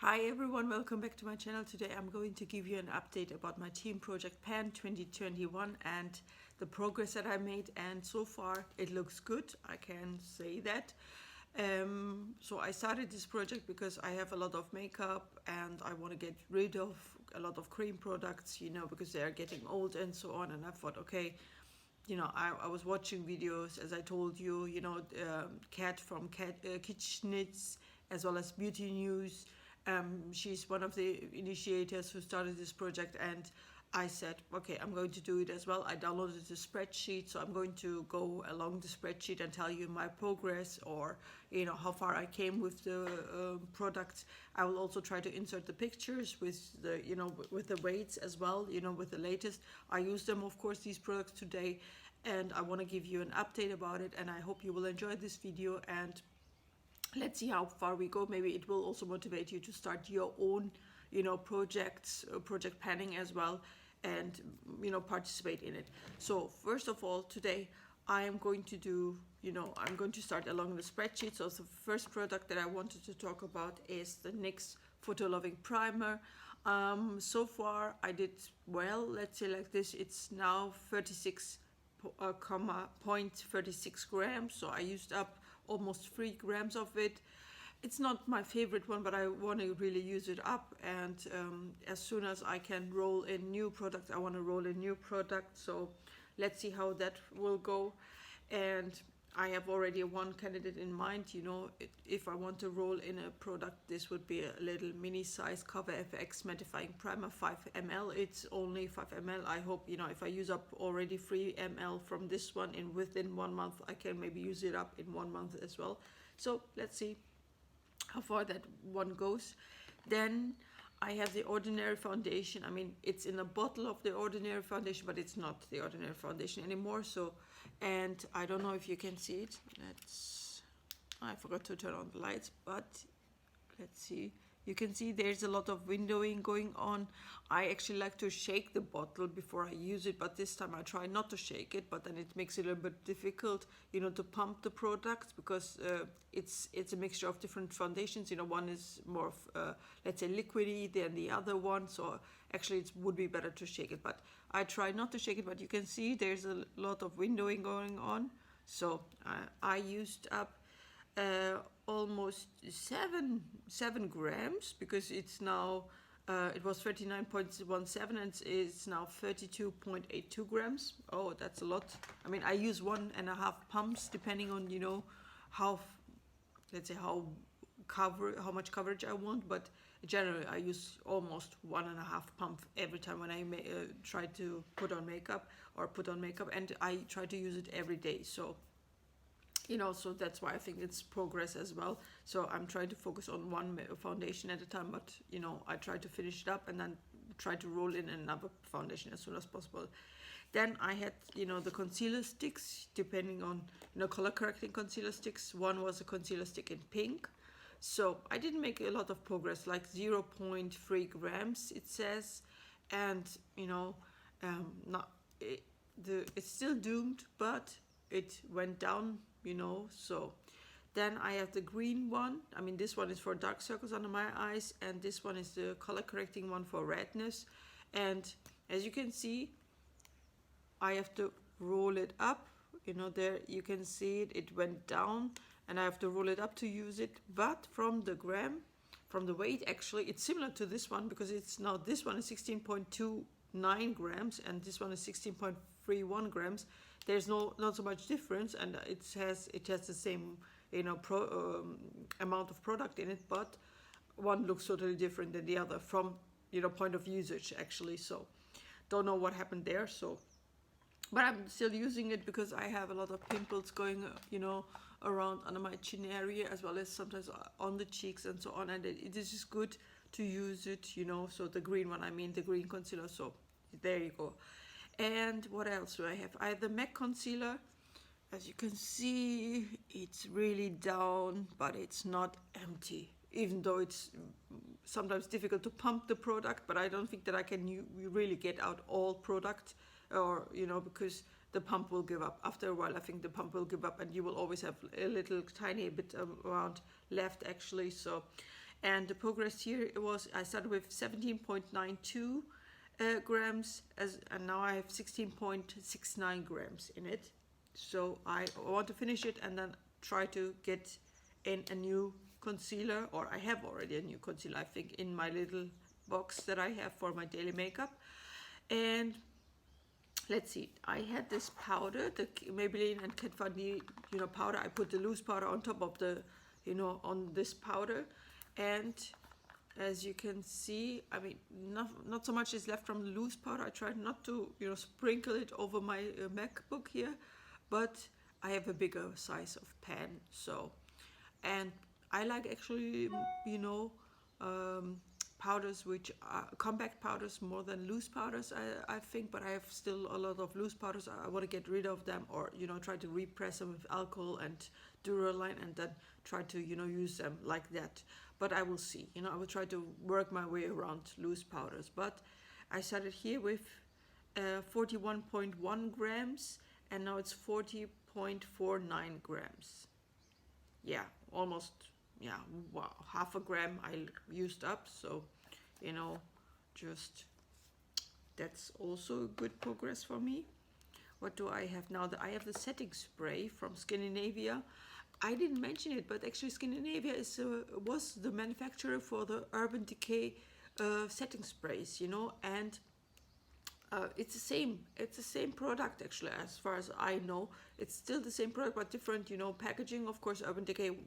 Hi everyone, welcome back to my channel. Today I'm going to give you an update about my team project Pan 2021 and the progress that I made, and so far it looks good, I can say that. So I started this project because I have a lot of makeup and I want to get rid of a lot of cream products, because they are getting old and so on, and I thought, okay, I was watching videos, as I told you, Kat from Kitchenits, as well as Beauty News. She's one of the initiators who started this project, and I said, okay, I'm going to do it as well. I downloaded the spreadsheet, so I'm going to go along the spreadsheet and tell you my progress, or how far I came with the products. I will also try to insert the pictures with the with the weights as well, with the latest. I use them, of course, these products today, and I want to give you an update about it, and I hope you will enjoy this video, and let's see how far we go. Maybe it will also motivate you to start your own projects, project planning as well, and participate in it. So first of all, today I am going to do, I'm going to start along the spreadsheet. So the first product that I wanted to talk about is the NYX Photo Loving Primer. So far I did well, let's say like this. It's now 36.36 grams, so I used up almost 3 grams of it. It's not my favorite one, but I want to really use it up, and as soon as I can roll in new products, I want to roll in new products. So let's see how that will go. And I have already one candidate in mind. If I want to roll in a product, this would be a little mini size Cover FX Mattifying Primer, 5 ml. It's only 5 ml. I hope, if I use up already 3 ml from this one within 1 month, I can maybe use it up in 1 month as well. So let's see how far that one goes. Then I have the Ordinary foundation. I mean, it's in a bottle of the Ordinary foundation, but it's not the Ordinary foundation anymore. So, and I don't know if you can see it. I forgot to turn on the lights, but let's see. You can see there's a lot of windowing going on. I actually like to shake the bottle before I use it, but this time I try not to shake it, but then it makes it a little bit difficult, to pump the products, because it's a mixture of different foundations. One is more of, let's say, liquidy than the other one, so actually it would be better to shake it, but I try not to shake it. But you can see there's a lot of windowing going on. So I used up almost 7 grams, because it's now it was 39.17 and it's now 32.82 grams. Oh, that's a lot. I mean, I use 1.5 pumps depending on how, let's say, how much coverage I want, but generally I use almost 1.5 pump every time when I try to put on makeup, and I try to use it every day. So so that's why I think it's progress as well. So I'm trying to focus on one foundation at a time, but I try to finish it up and then try to roll in another foundation as soon as possible. Then I had the concealer sticks, depending on color correcting concealer sticks. One was a concealer stick in pink. So I didn't make a lot of progress, like 0.3 grams it says, and it's still doomed, but it went down. So then I have the green one. I mean, this one is for dark circles under my eyes, and this one is the color correcting one for redness. And as you can see, I have to roll it up. There you can see it went down, and I have to roll it up to use it. But from the weight, actually it's similar to this one, because it's now, this one is 16.29 grams and this one is 16.31 grams. There's not so much difference, and it has the same amount of product in it, but one looks totally different than the other from point of usage, actually. So don't know what happened there. So, but I'm still using it because I have a lot of pimples going around under my chin area, as well as sometimes on the cheeks and so on, and it is just good to use it. So the green one, I mean the green concealer. So there you go. And what else do I have? I have the MAC concealer. As you can see, it's really down, but it's not empty, even though it's sometimes difficult to pump the product. But I don't think that I can really get out all product, or because the pump will give up after a while. I think the pump will give up, and you will always have a little tiny bit amount left, actually. So, And the progress here, it was, I started with 17.92 grams, and now I have 16.69 grams in it. So I want to finish it and then try to get in a new concealer, or I have already a new concealer, I think, in my little box that I have for my daily makeup. And let's see, I had this powder, the Maybelline and Kat Von D, powder. I put the loose powder on top of the, on this powder. And as you can see, I mean, not so much is left from the loose powder. I tried not to, sprinkle it over my MacBook here, but I have a bigger size of pan, so. And I like actually, powders which are compact powders more than loose powders, I think, but I have still a lot of loose powders. I want to get rid of them, or try to repress them with alcohol and Duraline, and then try to use them like that. But I will see. I will try to work my way around loose powders. But I started here with 41.1 grams, and now it's 40.49 grams. Yeah, almost, yeah, wow, half a gram I used up. So, just that's also good progress for me. What do I have now? I have the setting spray from Scandinavia. I didn't mention it, but actually Scandinavia was the manufacturer for the Urban Decay setting sprays, and it's the same product actually, as far as I know. It's still the same product, but different, packaging. Of course, Urban Decay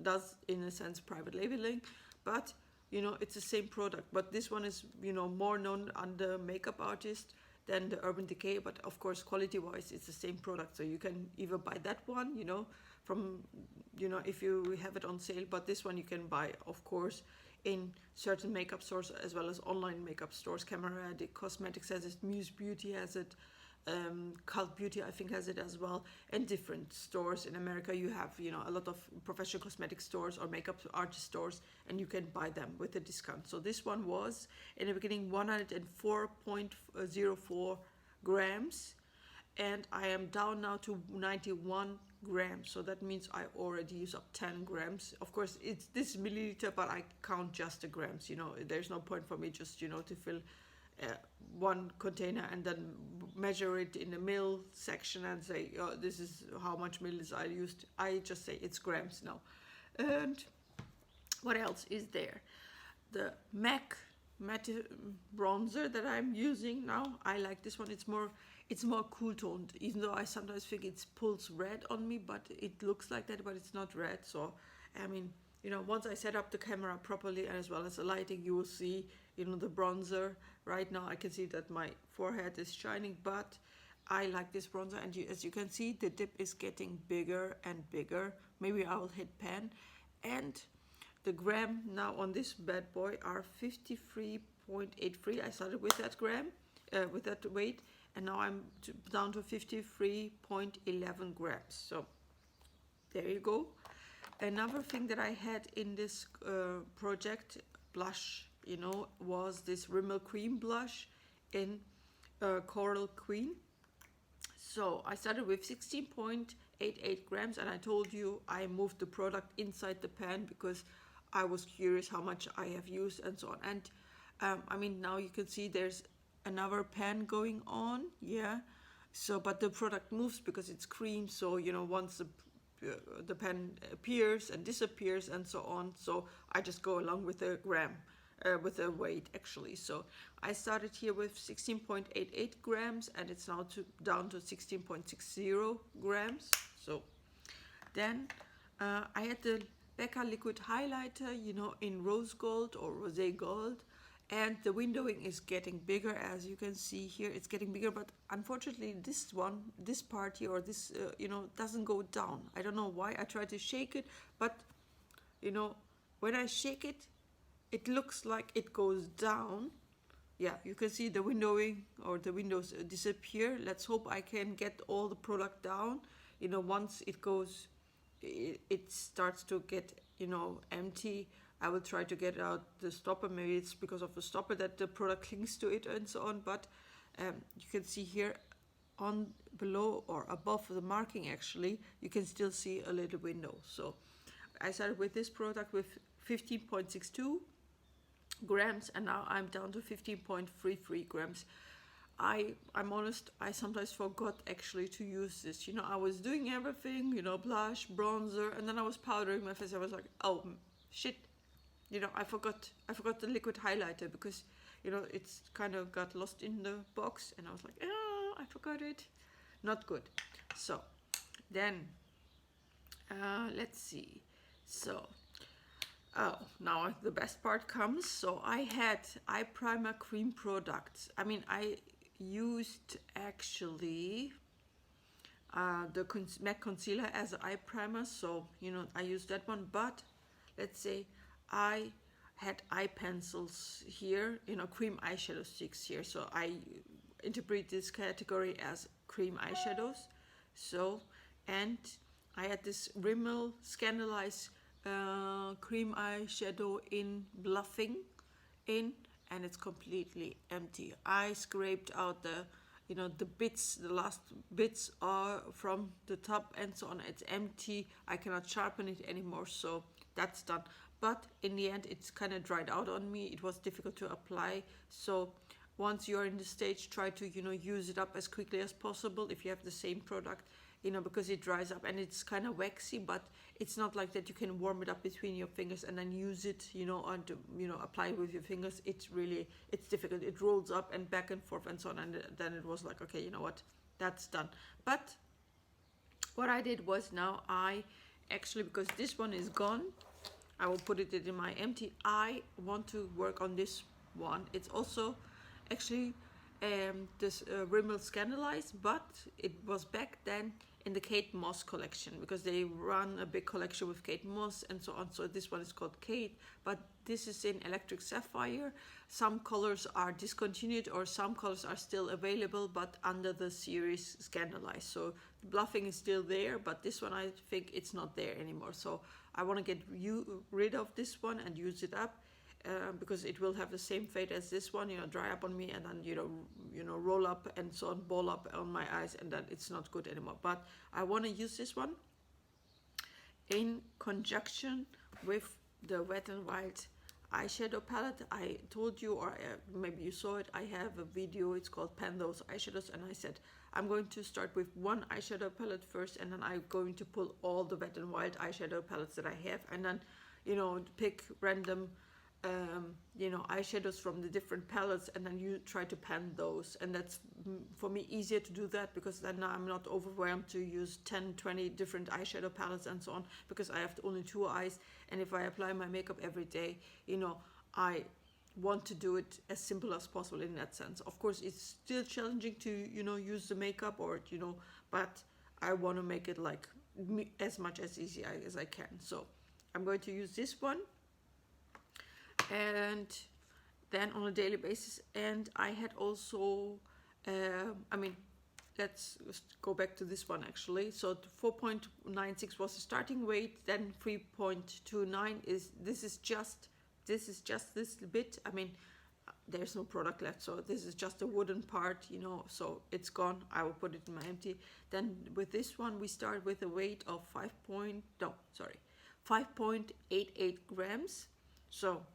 does, in a sense, private labeling, but it's the same product. But this one is, more known under makeup artist than the Urban Decay. But of course, quality-wise, it's the same product. So you can either buy that one, from, if you have it on sale. But this one you can buy, of course, in certain makeup stores, as well as online makeup stores. Camera Addict Cosmetics has it, Muse Beauty has it, Cult Beauty I think has it as well, and different stores. In America you have a lot of professional cosmetic stores or makeup artist stores, and you can buy them with a discount. So this one was in the beginning 104.04 grams, and I am down now to 91 grams. So that means I already use up 10 grams. Of course, it's this milliliter, but I count just the grams. There's no point for me just to fill one container and then measure it in the mil section and say, oh, this is how much mils I used. I just say it's grams now. And what else is there? The MAC matte bronzer that I'm using now. I like this one. It's more cool toned, even though I sometimes think it pulls red on me, but it looks like that, but it's not red. So I mean, once I set up the camera properly, and as well as the lighting, you will see the bronzer. Right now I can see that my forehead is shining, but I like this bronzer, and as you can see, the dip is getting bigger and bigger. Maybe I will hit pan, and the gram now on this bad boy are 53.83. I started with that gram, with that weight, and now I'm down to 53.11 grams. So there you go. Another thing that I had in this project, blush, was this Rimmel Cream blush in Coral Queen. So I started with 16.88 grams, and I told you I moved the product inside the pan because I was curious how much I have used and so on. And I mean, now you can see there's another pan going on, yeah. So, but the product moves because it's cream. So once the pen appears and disappears and so on. So I just go along with the gram, with the weight actually. So I started here with 16.88 grams, and it's now down to 16.60 grams. So then I had the Becca liquid highlighter, in rose gold or rosé gold. And the windowing is getting bigger, as you can see here. It's getting bigger, but unfortunately this part here, or this, doesn't go down. I don't know why. I try to shake it, but, when I shake it, it looks like it goes down. Yeah, you can see the windowing, or the windows disappear. Let's hope I can get all the product down. Once it goes, it starts to get, empty. I will try to get out the stopper. Maybe it's because of the stopper that the product clings to it and so on. But you can see here on below or above the marking, actually, you can still see a little window. So I started with this product with 15.62 grams, and now I'm down to 15.33 grams. I'm honest, I sometimes forgot actually to use this. You know, I was doing everything, you know, blush, bronzer, and then I was powdering my face. I was like, oh shit, you know, I forgot the liquid highlighter, because, you know, it's kind of got lost in the box, and I was like, oh, I forgot it. Not good. So then let's see. So oh, now the best part comes. So I had eye primer cream products. I mean, I used actually the MAC concealer as an eye primer, so you know, I used that one. But let's say I had eye pencils here, you know, cream eyeshadow sticks here, so I interpret this category as cream eyeshadows. So, and I had this Rimmel Scandalize cream eyeshadow in bluffing in, and it's completely empty. I scraped out the, you know, the bits, the last bits are from the top and so on. It's empty. I cannot sharpen it anymore, so that's done. But in the end, it's kind of dried out on me. It was difficult to apply, so once you're in the stage, try to, you know, use it up as quickly as possible if you have the same product, you know, because it dries up and it's kind of waxy, but it's not like that you can warm it up between your fingers and then use it, you know, and, you know, apply it with your fingers. It's really, it's difficult. It rolls up and back and forth and so on, and then it was like, okay, you know what, that's done. But what I did was, now I actually, because this one is gone, I will put it in my empty. I want to work on this one. It's also actually this Rimmel Scandalize, but it was back then in the Kate Moss collection, because they run a big collection with Kate Moss and so on. So this one is called Kate, but this is in Electric Sapphire. Some colors are discontinued, or some colors are still available, but under the series Scandalize. So bluffing is still there, but this one I think it's not there anymore. So I want to get rid of this one and use it up. Because it will have the same fate as this one, you know, dry up on me, and then, you know, roll up and so on, ball up on my eyes, and then it's not good anymore. But I want to use this one in conjunction with the Wet n Wild eyeshadow palette. I told you, or maybe you saw it, I have a video, it's called Pan Those Eyeshadows, and I said I'm going to start with one eyeshadow palette first, and then I'm going to pull all the Wet n Wild eyeshadow palettes that I have, and then, you know, pick random you know, eyeshadows from the different palettes, and then you try to pan those. And that's, for me, easier to do that, because then I'm not overwhelmed to use 10, 20 different eyeshadow palettes and so on, because I have only 2 eyes, and if I apply my makeup every day, you know, I want to do it as simple as possible in that sense. Of course, it's still challenging to, you know, use the makeup, or, you know, but I want to make it like as much as easy as I can. So I'm going to use this one, and then on a daily basis. And I had also I mean, let's go back to this one actually. So 4.96 was the starting weight, then 3.29 is, this is just this bit. I mean, there's no product left, so this is just a wooden part, you know, so it's gone. I will put it in my empty. Then with this one we start with a weight of 5.88 grams. So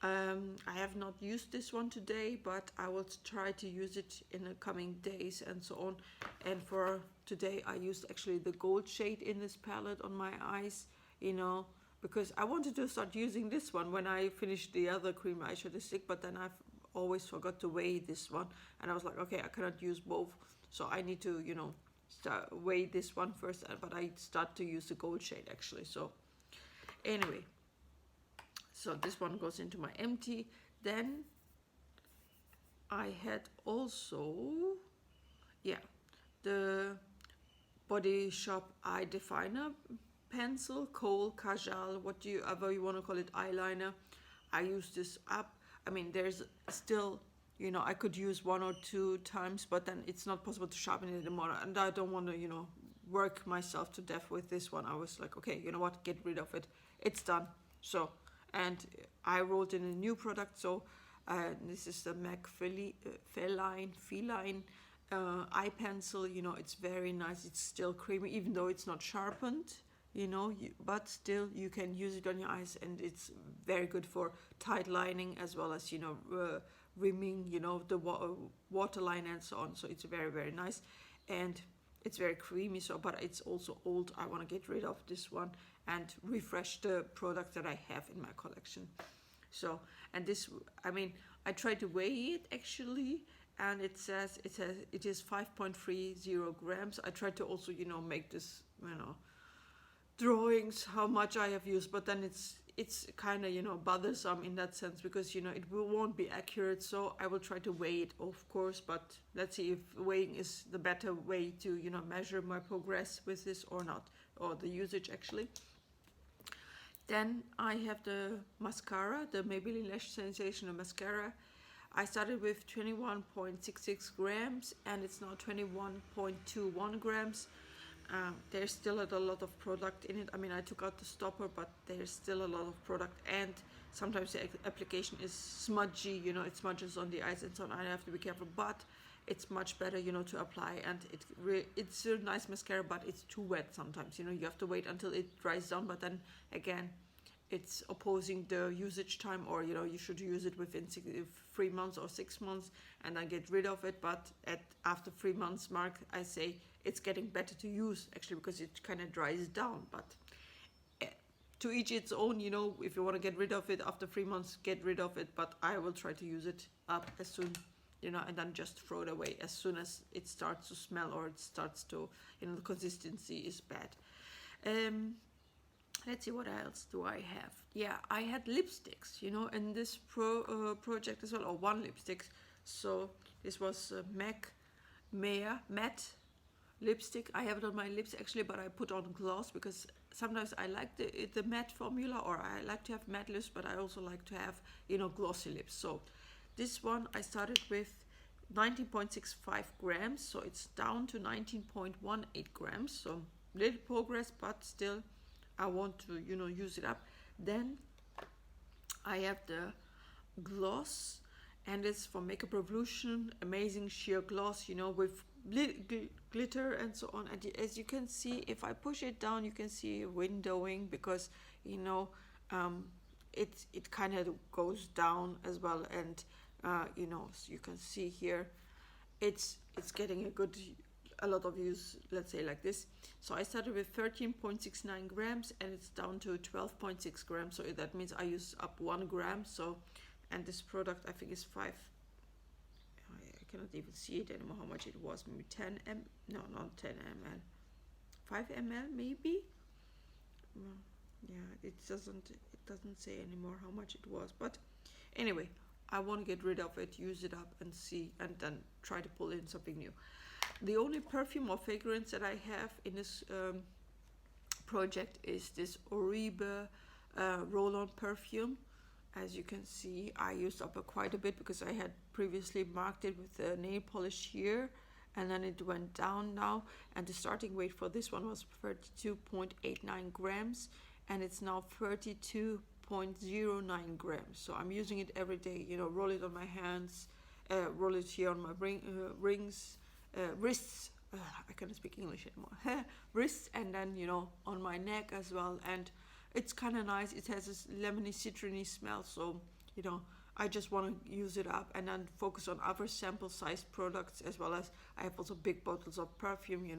I have not used this one today, but I will try to use it in the coming days and so on. And for today I used actually the gold shade in this palette on my eyes, you know, because I wanted to start using this one when I finished the other cream eyeshadow stick, but then I've always forgot to weigh this one, and I was like, okay, I cannot use both, so I need to, you know, weigh this one first, but I start to use the gold shade actually. So anyway, so this one goes into my empty. Then I had also, yeah, the Body Shop Eye Definer pencil, kohl, kajal, whatever you want to call it, eyeliner. I use this up. I mean, there's still, you know, I could use 1 or 2 times, but then it's not possible to sharpen it anymore, and I don't want to, you know, work myself to death with this one. I was like, okay, you know what, get rid of it, it's done. So, and I rolled in a new product. So this is the MAC Feline eye pencil. You know, it's very nice. It's still creamy, even though it's not sharpened. but still you can use it on your eyes, and it's very good for tight lining as well as rimming, the waterline and so on. So it's very, very nice, and it's very creamy. So, but it's also old. I want to get rid of this one and refresh the product that I have in my collection. So, and this, I mean, I tried to weigh it actually, and it says it is 5.30 grams. I tried to also make this drawings how much I have used, but then it's kind of bothersome in that sense, because won't be accurate. So I will try to weigh it, of course, but let's see if weighing is the better way to measure my progress with this or not, or the usage actually. Then I have the mascara, the Maybelline Lash Sensational Mascara. I started with 21.66 grams, and it's now 21.21 grams. There's still a lot of product in it. I mean, I took out the stopper, but there's still a lot of product, and sometimes the application is smudgy, it smudges on the eyes and so on. I have to be careful, but it's much better, to apply, and it's a nice mascara, but it's too wet sometimes. You have to wait until it dries down, but then again, it's opposing the usage time, or you should use it within 3 months or 6 months and then get rid of it. But after 3 months mark, I say it's getting better to use actually, because it kind of dries down. But to each its own, if you want to get rid of it after 3 months, get rid of it. But I will try to use it up as soon, and then just throw it away as soon as it starts to smell, or it starts to, the consistency is bad. Let's see, what else do I have? Yeah, I had lipsticks, in this project as well, or one lipstick. So this was MAC matte lipstick. I have it on my lips actually, but I put on gloss because sometimes I like the matte formula, or I like to have matte lips, but I also like to have glossy lips. So this one I started with 19.65 grams, so it's down to 19.18 grams. So little progress, but still I want to use it up. Then I have the gloss, and it's from Makeup Revolution, amazing sheer gloss, with glitter and so on. And as you can see, if I push it down, you can see windowing, because it kind of goes down as well, and so you can see here it's getting a lot of use, let's say like this. So I started with 13.69 grams, and it's down to 12.6 grams. So that means I use up 1 gram. So, and this product I think is 5. I cannot even see it anymore how much it was. Maybe 10 ml. No, not 10 ml. 5 ml maybe. Yeah, it doesn't say anymore how much it was. But anyway, I want to get rid of it, use it up, and see, and then try to pull in something new. The only perfume or fragrance that I have in this project is this Oriba roll-on perfume. As you can see, I used up quite a bit, because I had previously marked it with the nail polish here, and then it went down now, and the starting weight for this one was 32.89 grams, and it's now 32.09 grams. So I'm using it every day, roll it on my hands, roll it here on my rings, wrists, I can't speak English anymore, wrists, and then on my neck as well. And it's kind of nice. It has this lemony citrusy smell, so I just want to use it up and then focus on other sample size products, as well as I have also big bottles of perfume,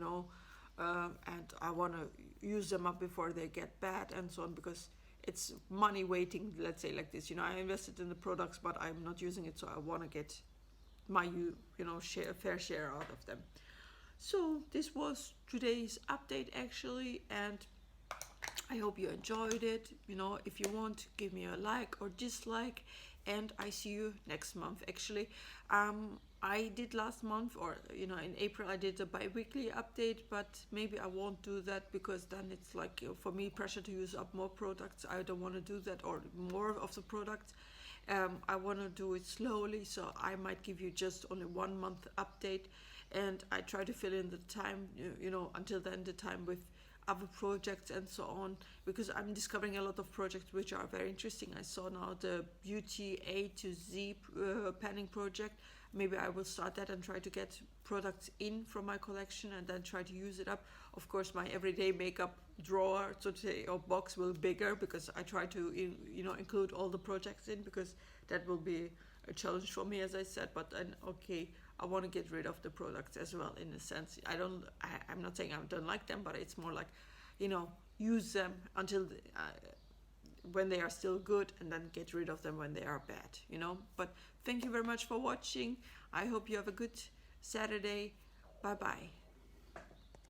and I want to use them up before they get bad and so on, because it's money waiting, let's say like this. I invested in the products, but I'm not using it, so I want to get my fair share out of them. So this was today's update actually, and I hope you enjoyed it. If you want, give me a like or dislike, and I see you next month actually. I did last month, or in April, I did a bi-weekly update, but maybe I won't do that, because then it's like for me pressure to use up more products. I don't want to do that, or more of the products. I want to do it slowly, so I might give you just only 1 month update, and I try to fill in the time, until then, the time with other projects and so on, because I'm discovering a lot of projects which are very interesting. I saw now the Beauty A to Z panning project. Maybe I will start that and try to get products in from my collection and then try to use it up. Of course, my everyday makeup drawer, so to say, or box will be bigger, because I try to include all the projects in, because that will be a challenge for me, as I said. But then, okay, I want to get rid of the products as well, in a sense. I'm not saying I don't like them, but it's more like, use them until when they are still good, and then get rid of them when they are bad. But thank you very much for watching. I hope you have a good Saturday. Bye bye.